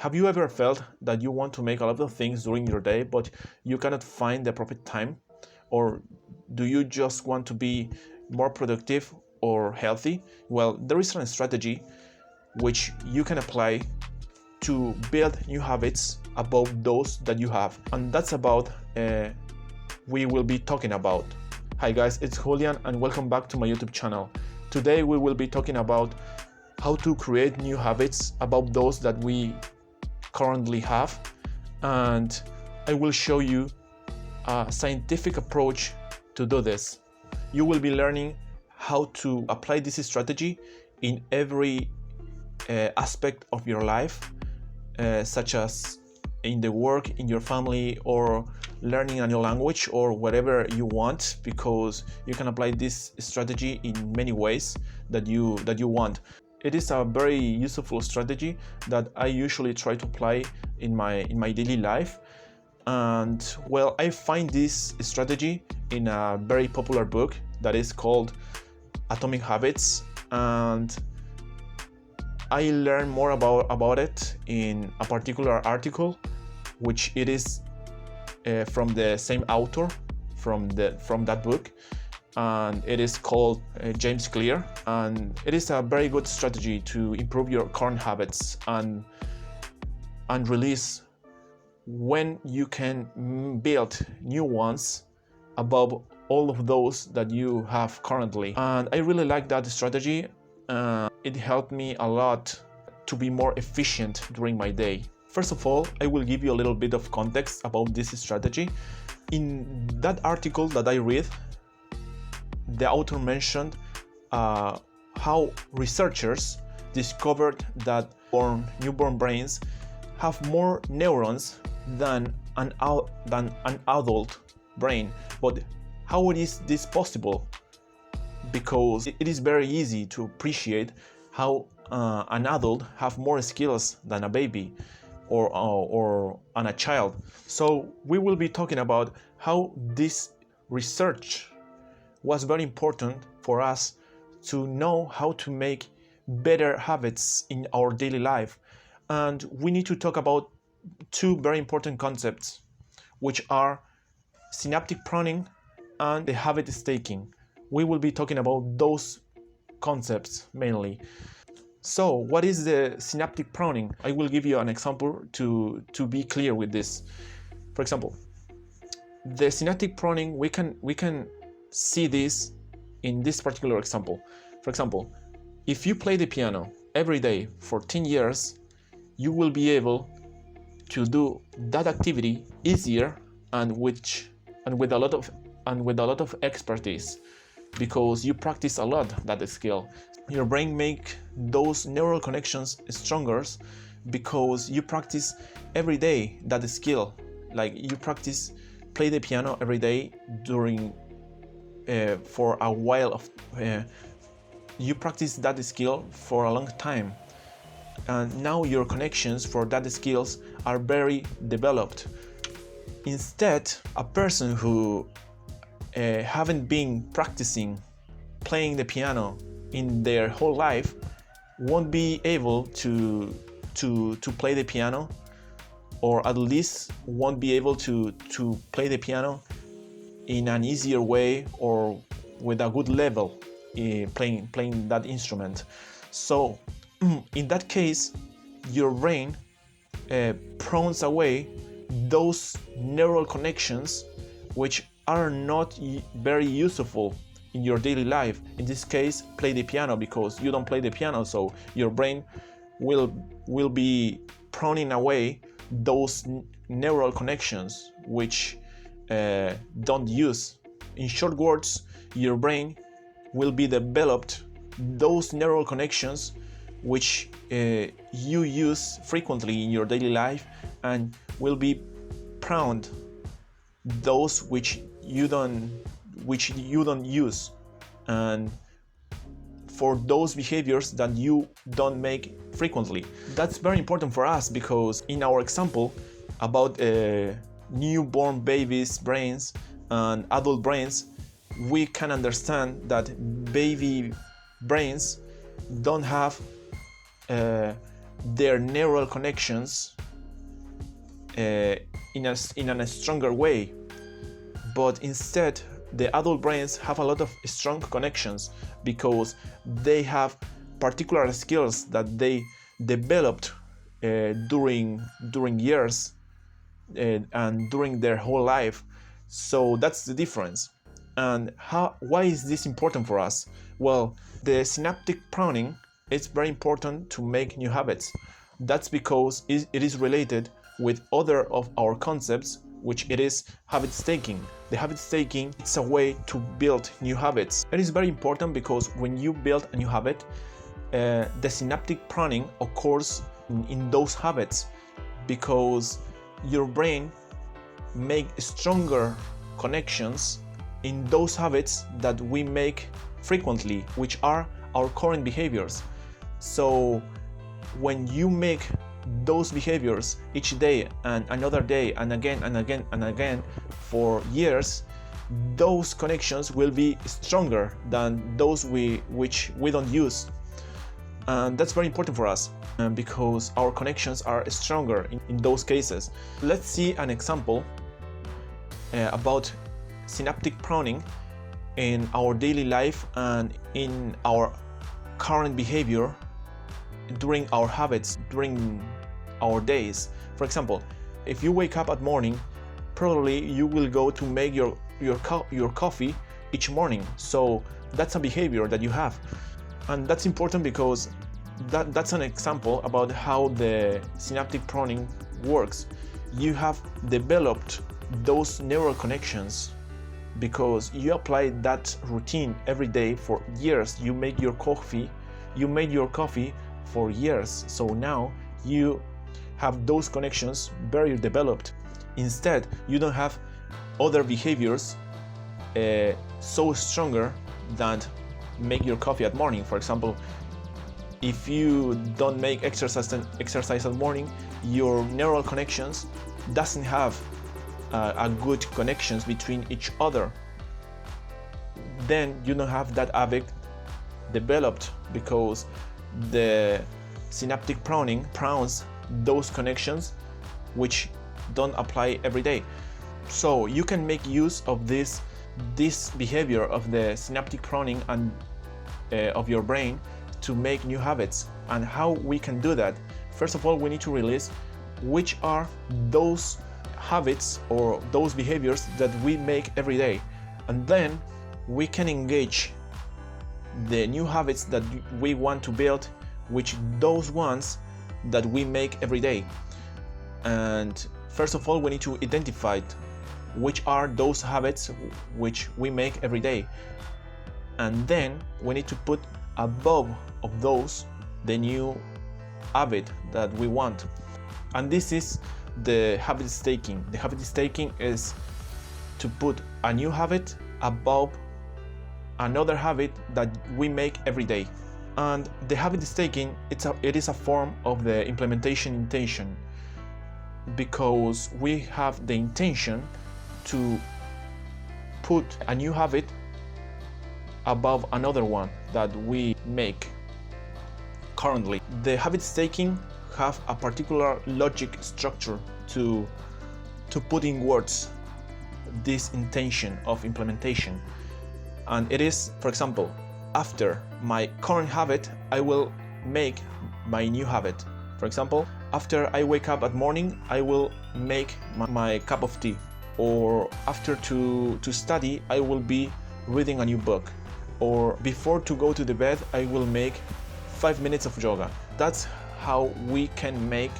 Have you ever felt that you want to make a lot of things during your day, but you cannot find the proper time? Or do you just want to be more productive or healthy? Well, there is a strategy which you can apply to build new habits above those that you have. And that's about we will be talking about. Hi guys, it's Julian and welcome back to my YouTube channel. Today we will be talking about how to create new habits above those that we currently have, and I will show you a scientific approach to do this. You will be learning how to apply this strategy in every aspect of your life, such as in the work, in your family, or learning a new language, or whatever you want, because you can apply this strategy in many ways that you want. It is a very useful strategy that I usually try to apply in my daily life. And well, I find this strategy in a very popular book that is called Atomic Habits, and I learned more about it in a particular article, which it is from the same author from that book, and it is called James Clear, and it is a very good strategy to improve your current habits and release when you can build new ones above all of those that you have currently. And I really like that strategy. It helped me a lot to be more efficient during my day. First of all, I will give you a little bit of context about this strategy. In that article that I read, the author mentioned how researchers discovered that newborn brains have more neurons than an adult brain. But how is this possible? Because it is very easy to appreciate how an adult have more skills than a baby or a child. So we will be talking about how this research was very important for us to know how to make better habits in our daily life. And we need to talk about two very important concepts, which are synaptic pruning and the habit staking. We will be talking about those concepts mainly. So what is the synaptic pruning? I will give you an example to be clear with this. For example, the synaptic pruning, we can see this in this particular example. For example, if you play the piano every day for 10 years, you will be able to do that activity easier and with a lot of expertise, because you practice a lot that skill. Your brain make those neural connections stronger because you practice every day that skill. Like you play the piano every day during for a while of you practice that skill for a long time, and now your connections for that skills are very developed. Instead, a person who haven't been practicing playing the piano in their whole life won't be able to play the piano, or at least won't be able to play the piano in an easier way or with a good level playing that instrument. So in that case, your brain prunes away those neural connections which are not very useful in your daily life. In this case, play the piano, because you don't play the piano, so your brain will be pruning away those neural connections which don't use. In short words, your brain will be developed those neural connections which you use frequently in your daily life, and will be pruned those which you don't use, and for those behaviors that you don't make frequently. That's very important for us, because in our example about newborn babies' brains and adult brains, we can understand that baby brains don't have their neural connections in a stronger way, but instead the adult brains have a lot of strong connections because they have particular skills that they developed during years and during their whole life. So that's the difference. And why is this important for us? Well, the synaptic pruning is very important to make new habits. That's because it is related with other of our concepts, which it is habit staking. The habit staking is a way to build new habits. It is very important because when you build a new habit, the synaptic pruning occurs in those habits because your brain make stronger connections in those habits that we make frequently, which are our current behaviors. So when you make those behaviors each day and another day and again and again and again for years, those connections will be stronger than those which we don't use. And that's very important for us because our connections are stronger in those cases. Let's see an example about synaptic pruning in our daily life and in our current behavior during our habits, during our days. For example, if you wake up at morning, probably you will go to make your coffee each morning. So that's a behavior that you have. And that's important because that's an example about how the synaptic pruning works. You have developed those neural connections because you apply that routine every day for years. You made your coffee for years, so now you have those connections very developed. Instead, you don't have other behaviors so stronger than make your coffee at morning. For example, if you don't make exercise at morning, your neural connections doesn't have a good connections between each other. Then you don't have that habit developed because the synaptic pruning prunes those connections which don't apply every day. So you can make use of this behavior of the synaptic pruning and of your brain to make new habits. And how we can do that? First of all, we need to release which are those habits or those behaviors that we make every day, and then we can engage the new habits that we want to build, which those ones that we make every day. And first of all, we need to identify which are those habits which we make every day, and then we need to put above of those the new habit that we want. And this is the habit staking. The habit staking is to put a new habit above another habit that we make every day. And the habit staking, it is a form of the implementation intention, because we have the intention to put a new habit above another one that we make currently. The habit staking have a particular logic structure to put in words this intention of implementation. And it is, for example, after my current habit, I will make my new habit. For example, after I wake up at morning, I will make my cup of tea. Or after to study, I will be reading a new book. Or before to go to the bed, I will make 5 minutes of yoga. That's how we can make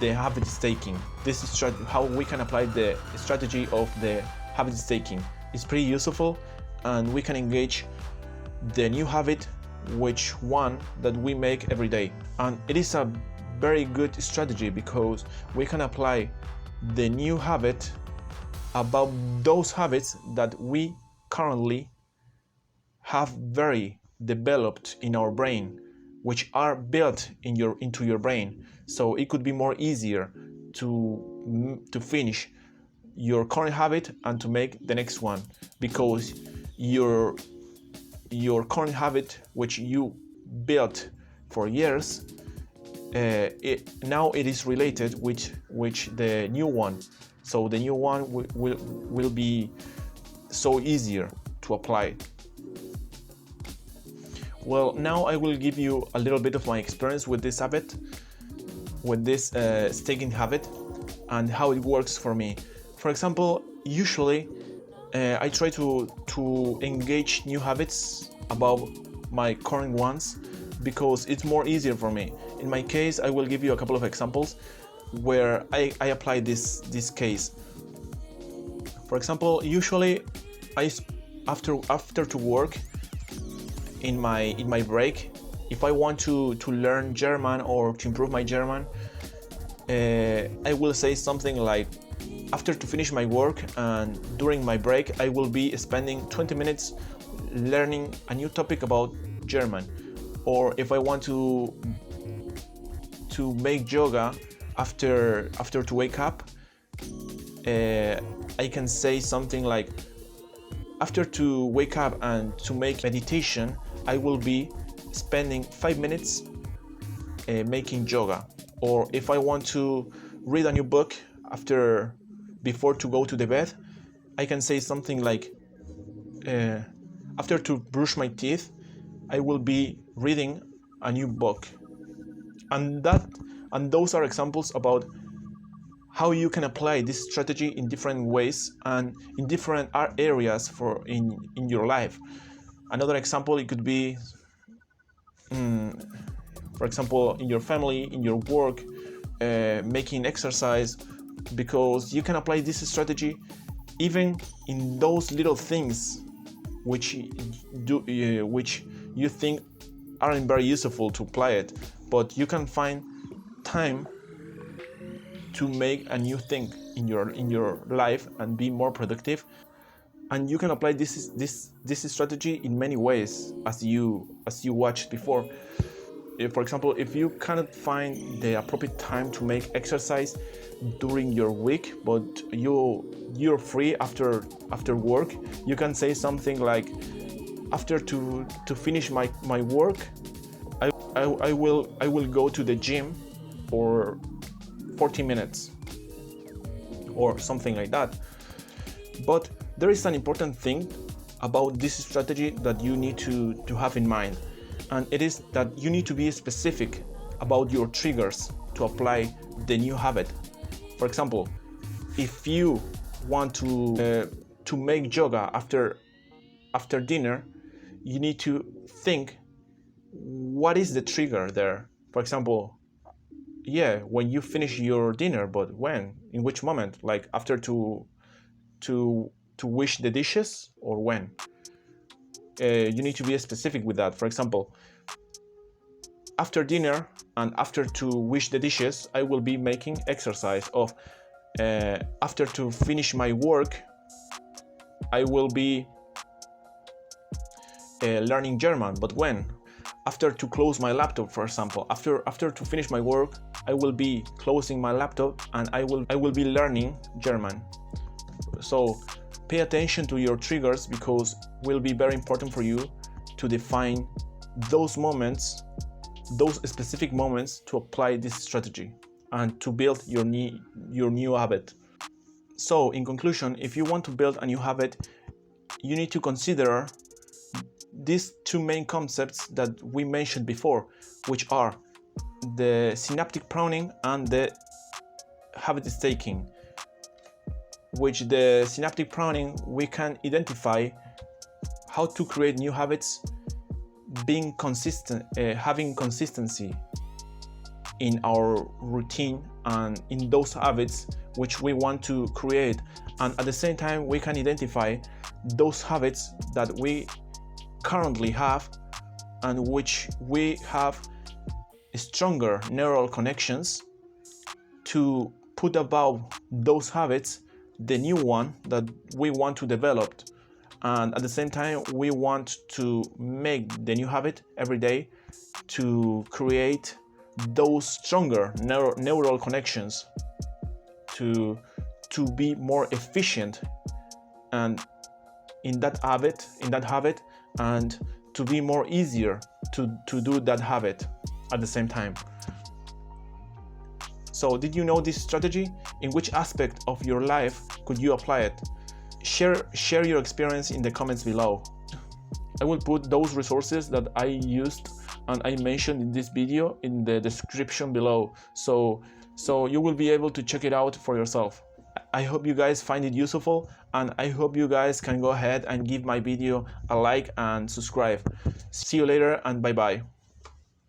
the habit staking. This is how we can apply the strategy of the habit staking. It's pretty useful, and we can engage the new habit, which one that we make every day. And it is a very good strategy because we can apply the new habit about those habits that we currently have very developed in our brain, which are built into your brain. So it could be more easier to finish your current habit and to make the next one, because your current habit, which you built for years, now it is related with the new one. So the new one will be so easier to apply. Well, now I will give you a little bit of my experience with this habit, with this staking habit, and how it works for me. For example, usually I try to engage new habits above my current ones because it's more easier for me. In my case, I will give you a couple of examples where I apply this case. For example, usually after to work, in my break, if I want to learn German or to improve my German, I will say something like, after to finish my work and during my break, I will be spending 20 minutes learning a new topic about German. Or if I want to make yoga after to wake up, I can say something like, after to wake up and to make meditation, I will be spending 5 minutes making yoga. Or if I want to read a new book before to go to the bed, I can say something like, after to brush my teeth, I will be reading a new book. And those are examples about how you can apply this strategy in different ways and in different areas in your life. Another example, it could be, for example, in your family, in your work, making exercise, because you can apply this strategy even in those little things which you think aren't very useful to apply it, but you can find time to make a new thing in your life and be more productive. And you can apply this strategy in many ways, as you watched before. For example, if you cannot find the appropriate time to make exercise during your week, but you're free after work, you can say something like, after to finish my work, I will go to the gym for 40 minutes or something like that. But there is an important thing about this strategy that you need to have in mind, and it is that you need to be specific about your triggers to apply the new habit. For example, if you want to make yoga after dinner, you need to think, what is the trigger there? For example, when you finish your dinner, but when? In which moment? Like after to wash the dishes, or when? You need to be specific with that. For example, after dinner and after to wash the dishes, I will be making exercise. Of after to finish my work, I will be learning German. But when? After to close my laptop, for example. After to finish my work, I will be closing my laptop and I will be learning German. So pay attention to your triggers, because it will be very important for you to define those moments, those specific moments, to apply this strategy and to build your new habit. So in conclusion, if you want to build a new habit, you need to consider these two main concepts that we mentioned before, which are the synaptic pruning and the habit staking. Which the synaptic pruning, we can identify how to create new habits, being consistent, having consistency in our routine and in those habits which we want to create. And at the same time, we can identify those habits that we currently have and which we have stronger neural connections to put above those habits the new one that we want to develop. And at the same time, we want to make the new habit every day to create those stronger neural connections to be more efficient and in that habit and to be more easier to do that habit at the same time. So did you know this strategy? In which aspect of your life could you apply it? Share your experience in the comments below. I will put those resources that I used and I mentioned in this video in the description below, so you will be able to check it out for yourself. I hope you guys find it useful, and I hope you guys can go ahead and give my video a like and subscribe. See you later, and bye bye.